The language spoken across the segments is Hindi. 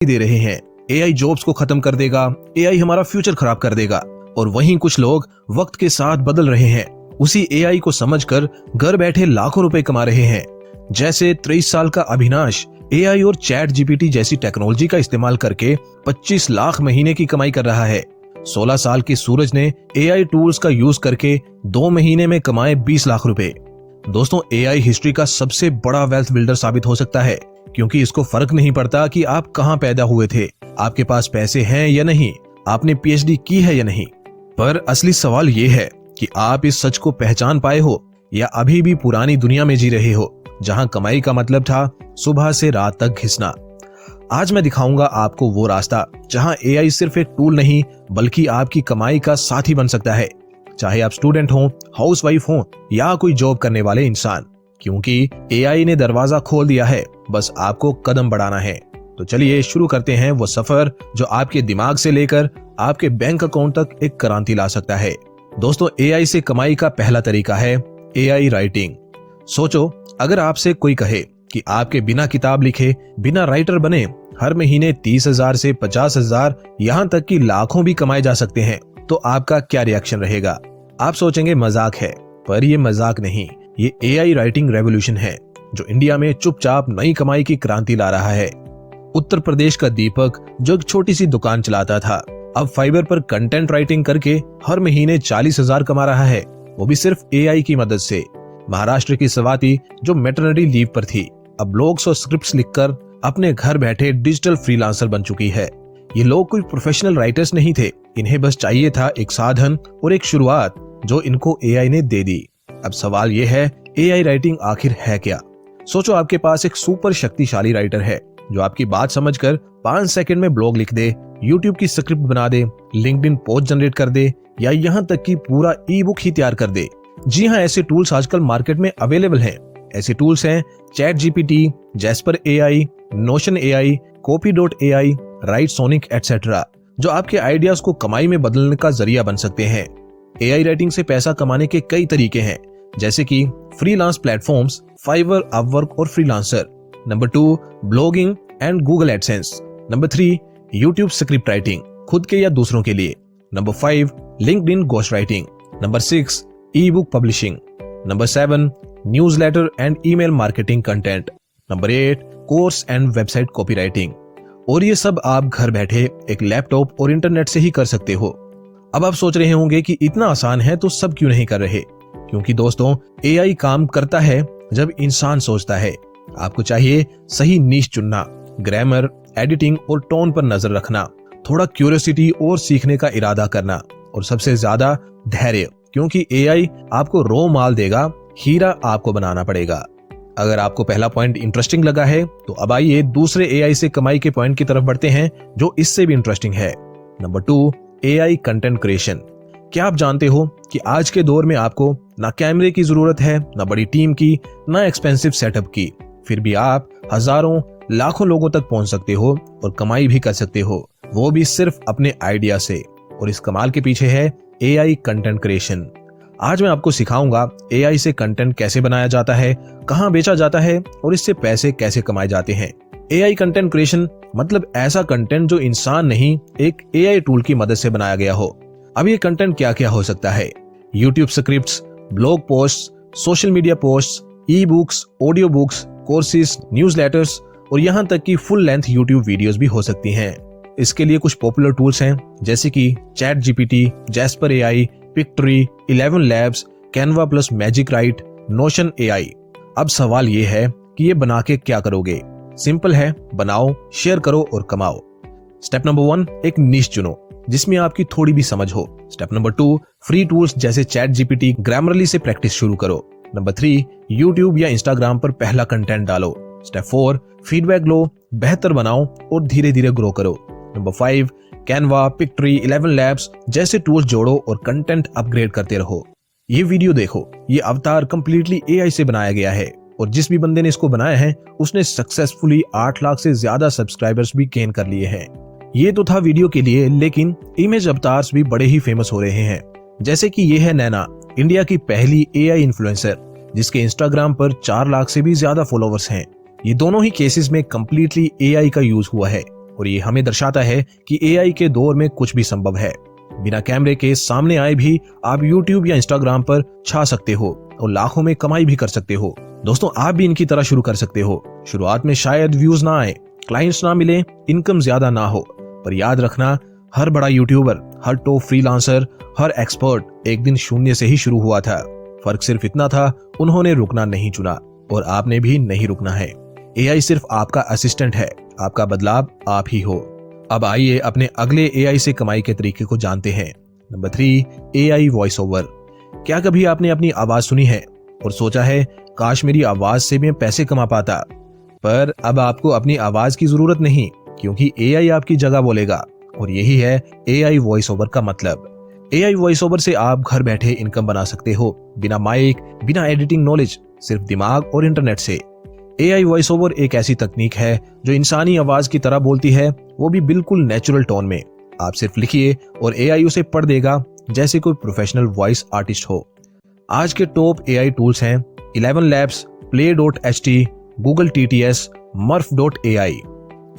दे रहे हैं। एआई जॉब्स को खत्म कर देगा, एआई हमारा फ्यूचर खराब कर देगा। और वहीं कुछ लोग वक्त के साथ बदल रहे हैं, उसी एआई को समझकर घर बैठे लाखों रुपए कमा रहे हैं। जैसे 23 साल का अविनाश एआई और चैट जीपीटी जैसी टेक्नोलॉजी का इस्तेमाल करके 25 लाख महीने की कमाई कर रहा है। 16 साल के सूरज ने एआई टूल्स का यूज करके 2 महीने में कमाए 20 लाख रुपए। दोस्तों, एआई हिस्ट्री का सबसे बड़ा वेल्थ बिल्डर साबित हो सकता है, क्योंकि इसको फर्क नहीं पड़ता कि आप कहां पैदा हुए थे, आपके पास पैसे हैं या नहीं, आपने पीएचडी की है या नहीं। पर असली सवाल ये है कि आप इस सच को पहचान पाए हो या अभी भी पुरानी दुनिया में जी रहे हो, जहां कमाई का मतलब था सुबह से रात तक घिसना। आज मैं दिखाऊंगा आपको वो रास्ता जहां एआई सिर्फ एक टूल नहीं बल्कि आपकी कमाई का साथी बन सकता है, चाहे आप स्टूडेंट हो, हाउसवाइफ हो या कोई जॉब करने वाले इंसान। क्योंकि एआई ने दरवाजा खोल दिया है, बस आपको कदम बढ़ाना है। तो चलिए शुरू करते हैं वो सफर जो आपके दिमाग से लेकर आपके बैंक अकाउंट तक एक क्रांति ला सकता है। दोस्तों, एआई से कमाई का पहला तरीका है एआई राइटिंग। सोचो, अगर आपसे कोई कहे कि आपके बिना किताब लिखे, बिना राइटर बने हर महीने 30,000 से 50,000 यहाँ तक कि लाखों भी कमाए जा सकते हैं, तो आपका क्या रिएक्शन रहेगा? आप सोचेंगे मजाक है, पर ये मजाक नहीं, ये एआई राइटिंग रेवोल्यूशन है जो इंडिया में चुपचाप नई कमाई की क्रांति ला रहा है। उत्तर प्रदेश का दीपक, जो एक छोटी सी दुकान चलाता था, अब फाइवर पर कंटेंट राइटिंग करके हर महीने 40,000 कमा रहा है, वो भी सिर्फ एआई की मदद से। महाराष्ट्र की स्वाति, जो मैटरनिटी लीव पर थी, अब ब्लॉग्स और स्क्रिप्ट्स लिखकर अपने घर बैठे डिजिटल फ्रीलांसर बन चुकी है। ये लोग कोई प्रोफेशनल राइटर्स नहीं थे, इन्हें बस चाहिए था एक साधन और एक शुरुआत जो इनको एआई ने दे दी। अब सवाल ये है, एआई राइटिंग आखिर है क्या? सोचो, आपके पास एक सुपर शक्तिशाली राइटर है जो आपकी बात समझकर 5 सेकंड में ब्लॉग लिख दे, यूट्यूब की स्क्रिप्ट बना दे, लिंक्डइन पोस्ट जनरेट कर दे या यहाँ तक कि पूरा ई बुक ही तैयार कर दे। जी हाँ, ऐसे टूल्स आजकल मार्केट में अवेलेबल हैं। ऐसे टूल्स हैं ChatGPT, Jasper AI, Notion AI, Copy AI, Writesonic etcetera, जो आपके आइडियाज को कमाई में बदलने का जरिया बन सकते हैं। एआई राइटिंग से पैसा कमाने के कई तरीके हैं, जैसे कि फ्रीलांस प्लेटफॉर्म्स, फाइवर, अपवर्क और freelancer. Number 2, blogging and Google AdSense. Number 3, YouTube script writing, खुद के या दूसरों के लिए। Number 5, LinkedIn ghost writing. Number 6, E book publishing. Number 7, newsletter and email marketing content. Number 8, course and website copy writing. और ये सब आप घर बैठे एक लैपटॉप और इंटरनेट से ही कर सकते हो। अब आप सोच रहे होंगे कि इतना आसान है तो सब क्यों नहीं कर रहे? क्योंकि दोस्तों, एआई काम करता है जब इंसान सोचता है। आपको चाहिए सही नीश चुनना, ग्रामर, एडिटिंग और टोन पर नजर रखना, थोड़ा क्यूरियोसिटी और सीखने का इरादा करना, और सबसे ज्यादा धैर्य, क्योंकि एआई आपको रॉ माल देगा, हीरा आपको बनाना पड़ेगा। अगर आपको पहला पॉइंट इंटरेस्टिंग लगा है तो अब आइए दूसरे एआई से कमाई के पॉइंट की तरफ बढ़ते हैं जो इससे भी इंटरेस्टिंग है। Number 2, AI content creation. क्या आप जानते हो कि आज के दौर में आपको ना कैमरे की जरूरत है, ना बड़ी टीम की, ना एक्सपेंसिव सेटअप की, फिर भी आप हजारों लाखों लोगों तक पहुंच सकते हो और कमाई भी कर सकते हो, वो भी सिर्फ अपने आइडिया से। और इस कमाल के पीछे है एआई कंटेंट क्रिएशन। आज मैं आपको सिखाऊंगा एआई से कंटेंट कैसे बनाया जाता है, कहां बेचा जाता है और इससे पैसे कैसे कमाए जाते हैं। एआई कंटेंट क्रिएशन मतलब ऐसा कंटेंट जो इंसान नहीं, एक एआई टूल की मदद से बनाया गया हो। अब ये कंटेंट क्या क्या हो सकता है? YouTube scripts, blog post, social media post, e books, audio books, courses, newsletters और यहाँ तक कि फुल लेंथ यूट्यूब वीडियोस भी हो सकती हैं। इसके लिए कुछ पॉपुलर टूल्स हैं, जैसे कि ChatGPT, Jasper AI, Pictory, 11 Labs, Canva plus Magic Write, Notion AI. अब सवाल ये है कि ये बना के क्या करोगे? सिंपल है, बनाओ, शेयर करो और कमाओ। स्टेप नंबर 1, एक नीश चुनो जिसमें आपकी थोड़ी भी समझ हो। स्टेप नंबर 2, फ्री टूल्स जैसे चैट जीपीटी, ग्रामरली से प्रैक्टिस शुरू करो। नंबर 3, यूट्यूब या इंस्टाग्राम पर पहला कंटेंट डालो। स्टेप 4, फीडबैक लो, बेहतर बनाओ और धीरे धीरे ग्रो करो। नंबर 5, कैनवा, पिक्टरी, 11 लैब्स जैसे टूल्स जोड़ो और कंटेंट अपग्रेड करते रहो। ये वीडियो देखो, ये अवतार कंप्लीटली एआई से बनाया गया है और जिस भी बंदे ने इसको बनाया है उसने सक्सेसफुली 8 लाख से ज्यादा सब्सक्राइबर्स भी गेन कर लिए हैं। ये तो था वीडियो के लिए, लेकिन इमेज अवतार्स भी बड़े ही फेमस हो रहे हैं। जैसे कि ये है नैना, इंडिया की पहली एआई इन्फ्लुएंसर जिसके इंस्टाग्राम पर 4 लाख से भी ज्यादा फॉलोवर्स हैं। ये दोनों ही केसेस में कंप्लीटली एआई का यूज हुआ है। और ये हमें दर्शाता है कि एआई के दौर में कुछ भी संभव है। बिना कैमरे के सामने आए भी आप यूट्यूब या इंस्टाग्राम पर छा सकते हो और लाखों में कमाई भी कर सकते हो। दोस्तों, आप भी इनकी तरह शुरू कर सकते हो। शुरुआत में शायद व्यूज ना आए, क्लाइंट्स ना मिले, इनकम ज्यादा ना हो, पर याद रखना, हर बड़ा यूट्यूबर, हर टॉप फ्रीलांसर, हर एक्सपर्ट एक दिन शून्य से ही शुरू हुआ था। फर्क सिर्फ इतना था, उन्होंने रुकना नहीं चुना और आपने भी नहीं रुकना है। एआई सिर्फ आपका असिस्टेंट है, आपका बदलाव आप ही हो। अब आइए अपने अगले एआई से कमाई के तरीके को जानते हैं। Number 3, AI voice over. क्या कभी आपने अपनी आवाज सुनी है और सोचा है, काश मेरी आवाज से मैं पैसे कमा पाता? पर अब आपको अपनी आवाज की जरूरत नहीं, क्योंकि एआई आपकी जगह बोलेगा। और यही है एआई वॉइस ओवर का मतलब। एआई वॉइस ओवर से आप घर बैठे इनकम बना सकते हो, बिना माइक, बिना एडिटिंग नॉलेज, सिर्फ दिमाग और इंटरनेट से। एआई वॉइस ओवर एक ऐसी तकनीक है जो इंसानी आवाज की तरह बोलती है, वो भी बिल्कुल नेचुरल टोन में। आप सिर्फ लिखिए और एआई उसे पढ़ देगा, जैसे कोई प्रोफेशनल वॉइस आर्टिस्ट हो। आज के टॉप एआई टूल्स हैं 11 Labs, Play.ht, Google TTS, Murf.ai।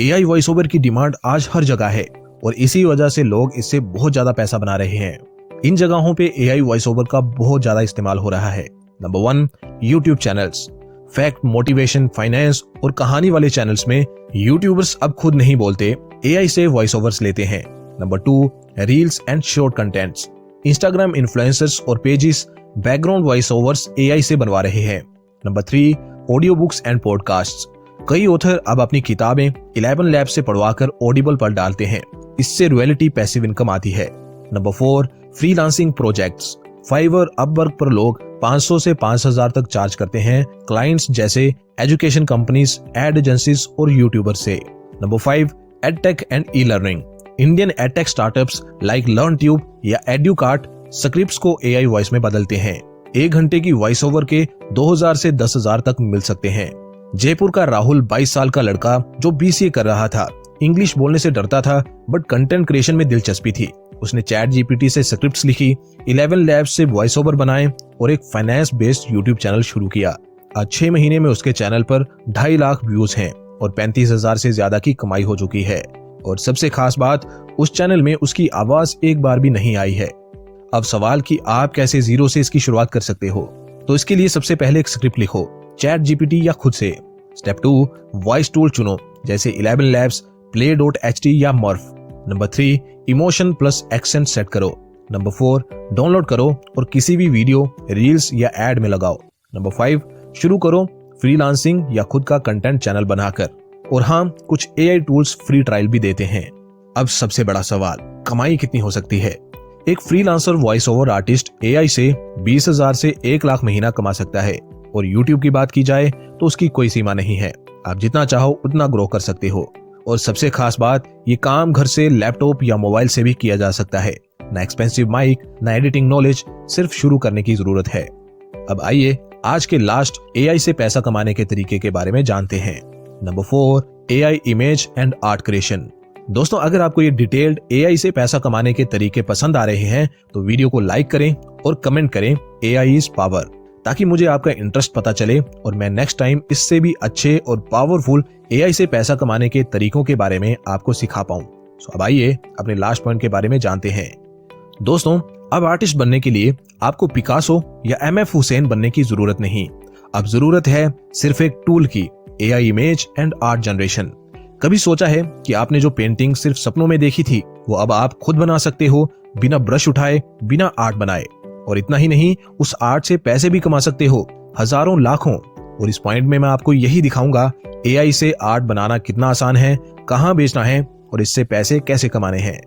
AI voice over की डिमांड आज हर जगह है और इसी वजह से लोग इससे बहुत ज्यादा पैसा बना रहे हैं। इन जगहों पे एआई वॉइस ओवर का बहुत ज्यादा इस्तेमाल हो रहा है। Number 1, YouTube channels. Fact, motivation, finance और कहानी वाले चैनल्स में यूट्यूबर्स अब खुद नहीं बोलते, एआई से वॉइस ओवर्स लेते हैं। Number 2, reels and short contents. Instagram influencers और pages background voice overs AI से बनवा रहे हैं। Number 3, audio books and podcasts. कई ऑथर अब अपनी किताबें 11 Labs से पढ़वाकर ऑडिबल पर डालते हैं। इससे रॉयल्टी पैसिव इनकम आती है। Number 4, freelancing projects. Fiverr, Upwork पर लोग 500 से 5000 तक चार्ज करते हैं, क्लाइंट्स जैसे एजुकेशन कंपनीज, एड एजेंसीज और यूट्यूबर से। Number 5, edtech and e learning. Indian edtech startups like LearnTube या एड्यूकार्ट स्क्रिप्ट्स को एआई वॉइस में बदलते हैं। 1 घंटे की वॉइस ओवर के 2000 से 10,000 तक मिल सकते हैं। जयपुर का राहुल, 22 साल का लड़का जो बीसीए कर रहा था, इंग्लिश बोलने से डरता था बट कंटेंट क्रिएशन में दिलचस्पी थी। उसने चैट जीपीटी से स्क्रिप्ट्स लिखी, 11 Labs से वॉइस ओवर बनाए और एक फाइनेंस बेस्ड यूट्यूब चैनल शुरू किया। आज 6 महीने में उसके चैनल पर 2.5 लाख व्यूज हैं और 35,000 से ज्यादा की कमाई हो चुकी है। और सबसे खास बात, उस चैनल में उसकी आवाज एक बार भी नहीं आई है। अब सवाल कि आप कैसे जीरो से इसकी शुरुआत कर सकते हो, तो इसके लिए सबसे पहले एक स्क्रिप्ट लिखो, चैट जीपीटी या खुद से। स्टेप 2, वॉइस टूल चुनो, जैसे 11 Labs, Play.ht या Murf। Number 3, emotion plus accent set करो। नंबर 4, डाउनलोड करो और किसी भी वीडियो, रील्स या एड में लगाओ। नंबर 5, शुरू करो फ्रीलांसिंग या खुद का कंटेंट चैनल बनाकर। और हाँ, कुछ एआई टूल्स फ्री ट्रायल भी देते हैं। अब सबसे बड़ा सवाल, कमाई कितनी हो सकती है? एक freelancer voice over artist AI से 20,000 से 1 लाख महीना कमा सकता है। और यूट्यूब की बात की जाए तो उसकी कोई सीमा नहीं है, आप जितना चाहो उतना ग्रो कर सकते हो। और सबसे खास बात, ये काम घर से, लैपटॉप या मोबाइल से भी किया जा सकता है। ना एक्सपेंसिव माइक, ना एडिटिंग नॉलेज, सिर्फ शुरू करने की जरूरत है। अब आइए आज के लास्ट एआई से पैसा कमाने के तरीके के बारे में जानते हैं। Number 4, AI image and art creation. दोस्तों, अगर आपको ये डिटेल्ड एआई से पैसा कमाने के तरीके पसंद आ रहे हैं तो वीडियो को लाइक करें और कमेंट करें एआई इज पावर, ताकि मुझे आपका इंटरेस्ट पता चले और मैं नेक्स्ट टाइम इससे भी अच्छे और पावरफुल एआई से पैसा कमाने के तरीकों के बारे में आपको सिखा पाऊं। सो अब आइए अपने लास्ट पॉइंट के बारे में जानते हैं। दोस्तों, अब आर्टिस्ट बनने के लिए आपको पिकासो या एमएफ हुसैन बनने की जरूरत नहीं। अब जरूरत है सिर्फ एक टूल की, AI image and art generation. कभी सोचा है कि आपने जो पेंटिंग सिर्फ सपनों में देखी थी, वो अब आप खुद बना सकते हो, बिना ब्रश उठाए, बिना आर्ट बनाए। और इतना ही नहीं, उस आर्ट से पैसे भी कमा सकते हो, हजारों, लाखों। और इस पॉइंट में मैं आपको यही दिखाऊंगा एआई से आर्ट बनाना कितना आसान है, कहां बेचना है और इससे पैसे कैसे कमाने हैं।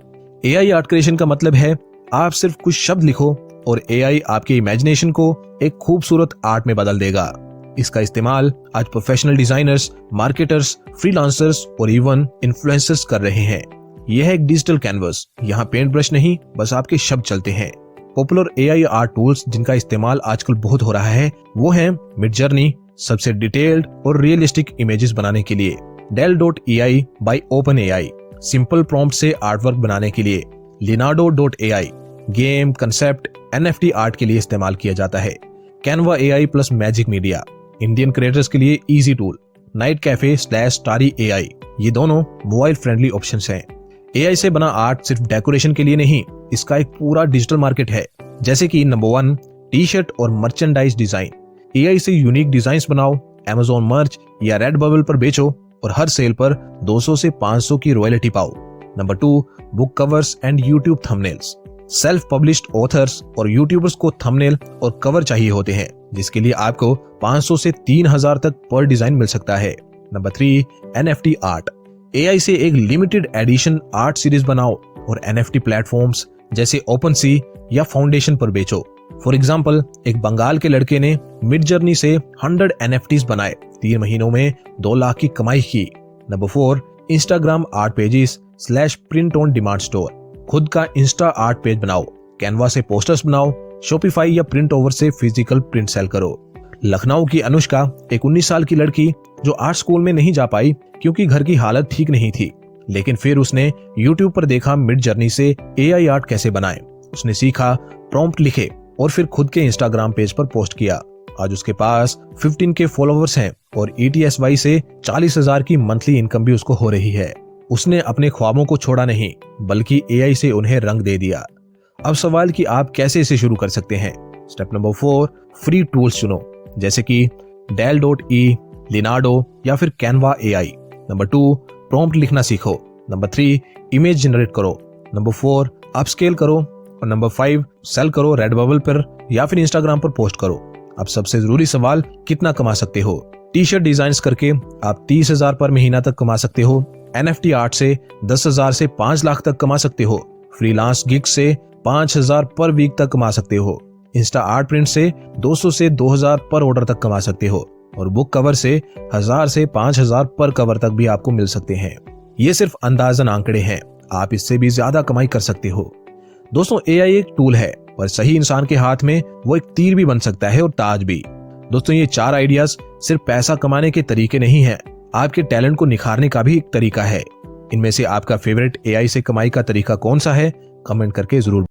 एआई आर्ट क्रिएशन का मतलब है आप सिर्फ कुछ शब्द लिखो और एआई आपके इमेजिनेशन को एक खूबसूरत आर्ट में बदल देगा। इसका इस्तेमाल आज प्रोफेशनल डिजाइनर्स, मार्केटर्स, फ्रीलांसर्स और इवन इन्फ्लुएंसर्स कर रहे हैं। यह है एक डिजिटल कैनवस, यहाँ पेंट ब्रश नहीं, बस आपके शब्द चलते हैं। पॉपुलर एआई आर्ट टूल्स जिनका इस्तेमाल आजकल बहुत हो रहा है वो हैं मिडजर्नी, सबसे डिटेल्ड और रियलिस्टिक इमेजेस बनाने के लिए, Dell.ai by OpenAI, simple prompt से आर्टवर्क बनाने के लिए, Leonardo.ai, game, concept, NFT art के लिए इस्तेमाल किया जाता है, Canva AI plus magic media, Indian creators के लिए easy tool, night cafe slash starry AI, ये दोनों मोबाइल फ्रेंडली ऑप्शंस हैं। AI से बना आर्ट सिर्फ डेकोरेशन के लिए नहीं, इसका एक पूरा डिजिटल मार्केट है। जैसे कि नंबर 1, टी शर्ट और मर्चेंडाइज डिजाइन। AI से यूनिक डिजाइन्स बनाओ, Amazon मर्च या रेडबबल पर बेचो और हर सेल पर 200 से 500 की रॉयल्टी पाओ। Number 2, book covers and YouTube thumbnails. Self published authors और यूट्यूबर्स को थंबनेल और कवर चाहिए होते हैं, जिसके लिए आपको 500 से 3000 तक पर डिजाइन मिल सकता है। Number 3, NFT art. AI से एक लिमिटेड एडिशन आर्ट सीरीज बनाओ और NFT प्लेटफॉर्म्स जैसे OpenSea या फाउंडेशन पर बेचो। फॉर एग्जाम्पल, एक बंगाल के लड़के ने मिडजर्नी से 100 NFTs बनाए, 3 महीनों में 2 लाख की कमाई की। Number 4, Instagram art pages slash print on demand store. खुद का इंस्टा आर्ट पेज बनाओ, कैनवा से पोस्टर्स बनाओ, शॉपिफाई या प्रिंट ओवर से फिजिकल प्रिंट सेल करो। लखनऊ की अनुष्का, एक 19 साल की लड़की जो आर्ट स्कूल में नहीं जा पाई क्योंकि घर की हालत ठीक नहीं थी, लेकिन फिर उसने यूट्यूब पर देखा मिडजर्नी से AI आर्ट कैसे बनाएं। उसने सीखा, प्रॉम्प्ट लिखे और फिर खुद के इंस्टाग्राम पेज पर पोस्ट किया। आज उसके पास 15K फॉलोवर्स हैं और ETSY से 40,000 की मंथली इनकम भी उसको हो रही है। उसने अपने ख्वाबों को छोड़ा नहीं, बल्कि AI से उन्हें रंग दे दिया। अब सवाल कि आप कैसे इसे शुरू कर सकते हैं। स्टेप नंबर 4, फ्री टूल्स चुनो, जैसे कि Dell.E, लिनार्डो या फिर कैनवा AI। नंबर 2, प्रॉम्प्ट लिखना सीखो। नंबर 3, इमेज जनरेट करो। नंबर 4, अपस्केल करो। और नंबर 5, सेल करो रेडबबल पर या फिर इंस्टाग्राम पर पोस्ट करो। अब सबसे जरूरी सवाल, कितना कमा सकते हो। टी शर्ट डिजाइन करके आप 30,000 पर महीना तक कमा सकते हो। NFT आर्ट से 10,000 से 5 लाख तक कमा सकते हो। फ्रीलांस गिग से 5,000 पर वीक तक कमा सकते हो। इंस्टा आर्ट प्रिंट से 200 से 2,000 पर ऑर्डर तक कमा सकते हो और बुक कवर से 1,000 से 5,000 पर कवर तक भी आपको मिल सकते हैं। ये सिर्फ अंदाजन आंकड़े हैं, आप इससे भी ज्यादा कमाई कर सकते हो। दोस्तों, AI एक टूल है, पर सही इंसान के हाथ में वो एक तीर भी बन सकता है और ताज भी। दोस्तों, ये 4 आइडियाज सिर्फ पैसा कमाने के तरीके नहीं है, आपके टैलेंट को निखारने का भी एक तरीका है। इनमें से आपका फेवरेट AI से कमाई का तरीका कौन सा है, कमेंट करके जरूर